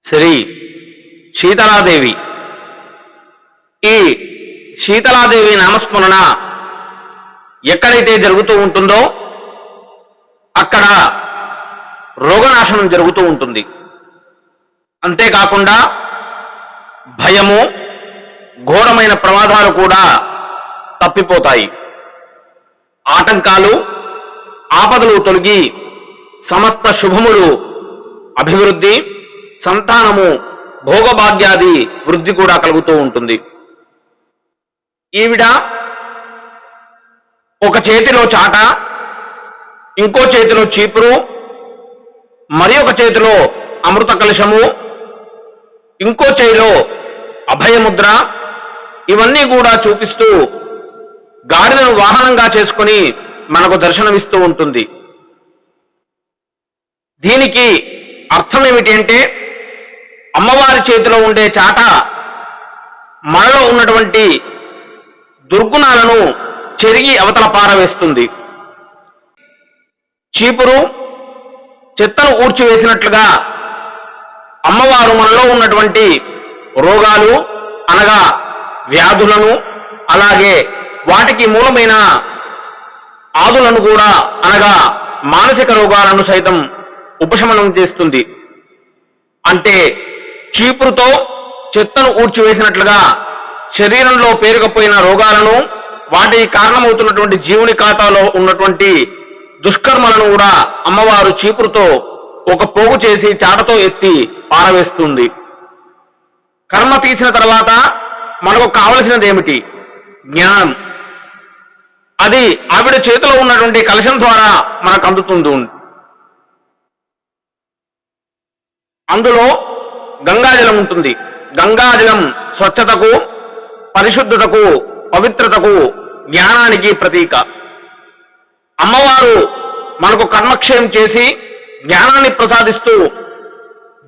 శ్రీ శీతలాదేవి. ఈ శీతలాదేవి నామస్మరణ ఎక్కడైతే జరుగుతూ ఉంటుందో అక్కడ రోగనాశనం జరుగుతూ ఉంటుంది. అంతేకాకుండా భయము, ఘోరమైన ప్రమాదాలు కూడా తప్పిపోతాయి. ఆటంకాలు, ఆపదలు తొలగి సమస్త శుభములు, అభివృద్ధి, సంతానము, భోగభాగ్యాది వృద్ధి కూడా కలుగుతూ ఉంటుంది. ఈవిడ ఒక చేతిలో చాట, ఇంకో చేతిలో చీపురు, మరి ఒక చేతిలో అమృత కలశము, ఇంకో చేతిలో అభయముద్ర, ఇవన్నీ కూడా చూపిస్తూ గాడిదను వాహనంగా చేసుకుని మనకు దర్శనమిస్తూ ఉంటుంది. దీనికి అర్థం ఏమిటి అంటే, అమ్మవారి చేతిలో ఉండే చాట మనలో ఉన్నటువంటి దుర్గుణాలను చెరిగి అవతల పారవేస్తుంది. చీపురు చెత్తను ఊడ్చివేసినట్లుగా అమ్మవారు మనలో ఉన్నటువంటి రోగాలు అనగా వ్యాధులను, అలాగే వాటికి మూలమైన ఆదులను కూడా అనగా మానసిక రోగాలను సైతం ఉపశమనం చేస్తుంది. అంటే చీపురుతో చెత్తను ఊడ్చివేసినట్లుగా శరీరంలో పేరుకుపోయిన రోగాలను, వాటికి కారణమవుతున్నటువంటి జీవుని ఖాతాలో ఉన్నటువంటి దుష్కర్మలను కూడా అమ్మవారు చీపురుతో ఒక పోగు చేసి చాటతో ఎత్తి పారవేస్తుంది. కర్మ తీసిన తర్వాత మనకు కావలసినది ఏమిటి? జ్ఞానం. అది ఆవిడ చేతిలో ఉన్నటువంటి కలశం ద్వారా మనకు అందుతుంది. అందులో గంగాజలం ఉంటుంది. గంగాజలం స్వచ్ఛతకు, పరిశుద్ధతకు, పవిత్రతకు, జ్ఞానానికి ప్రతీక. అమ్మవారు మనకు కర్మక్షయం చేసి జ్ఞానాన్ని ప్రసాదిస్తూ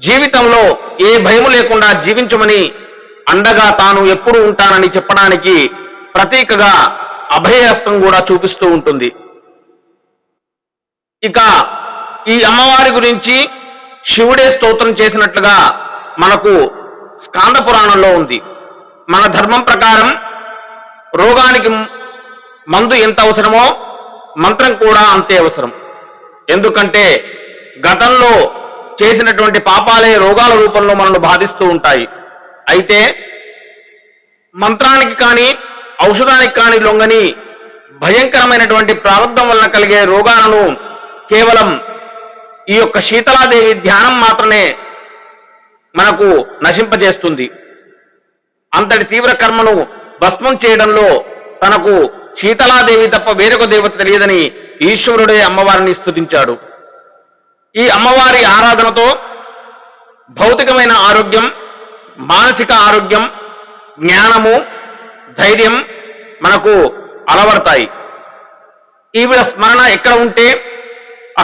జీవితంలో ఏ భయము లేకుండా జీవించమని, అండగా తాను ఎప్పుడు ఉంటానని చెప్పడానికి ప్రతీకగా అభయహస్తం కూడా చూపిస్తూ ఉంటుంది. ఇక ఈ అమ్మవారి గురించి శివుడే స్తోత్రం చేసినట్లుగా మనకు స్కాంద పురాణంలో ఉంది. మన ధర్మం ప్రకారం రోగానికి మందు ఎంత అవసరమో మంత్రం కూడా అంతే అవసరం. ఎందుకంటే గతంలో చేసినటువంటి పాపాలే రోగాల రూపంలో మనల్ని బాధిస్తూ ఉంటాయి. అయితే మంత్రానికి కానీ ఔషధానికి కానీ లొంగని భయంకరమైనటువంటి ప్రారంధం వలన కలిగే రోగాలను కేవలం ఈ యొక్క శీతలాదేవి ధ్యానం మాత్రమే మనకు నశింపజేస్తుంది. అంతటి తీవ్ర కర్మను భస్మం చేయడంలో తనకు శీతలాదేవి తప్ప వేరొక దేవత తెలియదని ఈశ్వరుడే అమ్మవారిని స్తుతించాడు. ఈ అమ్మవారి ఆరాధనతో భౌతికమైన ఆరోగ్యం, మానసిక ఆరోగ్యం, జ్ఞానము, ధైర్యం మనకు అలవడతాయి. ఈవిడ స్మరణ ఎక్కడ ఉంటే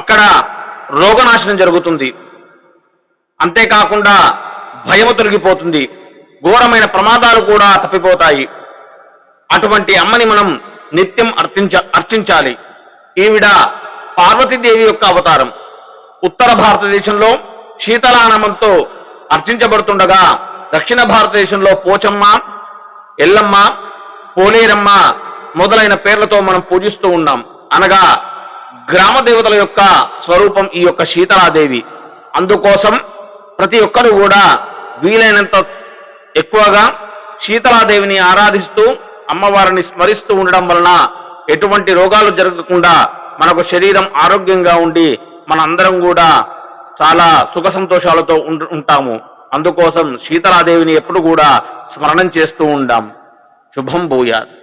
అక్కడ రోగనాశనం జరుగుతుంది. అంతేకాకుండా భయము తొలగిపోతుంది, ఘోరమైన ప్రమాదాలు కూడా తప్పిపోతాయి. అటువంటి అమ్మని మనం నిత్యం అర్చించాలి. ఈవిడ పార్వతీదేవి యొక్క అవతారం. ఉత్తర భారతదేశంలో శీతలానామంతో అర్చించబడుతుండగా, దక్షిణ భారతదేశంలో పోచమ్మ, ఎల్లమ్మ, పోలేరమ్మ మొదలైన పేర్లతో మనం పూజిస్తూ ఉన్నాం. అనగా గ్రామ దేవతల యొక్క స్వరూపం ఈ యొక్క శీతలాదేవి. అందుకోసం ప్రతి ఒక్కరు కూడా వీలైనంత ఎక్కువగా శీతలాదేవిని ఆరాధిస్తూ అమ్మవారిని స్మరిస్తూ ఉండడం వలన ఎటువంటి రోగాలు జరగకుండా మనకు శరీరం ఆరోగ్యంగా ఉండి మన అందరం కూడా చాలా సుఖ సంతోషాలతో ఉంటాము. అందుకోసం శీతలాదేవిని ఎప్పుడు కూడా స్మరణం చేస్తూ ఉండాం. శుభం భూయాత్.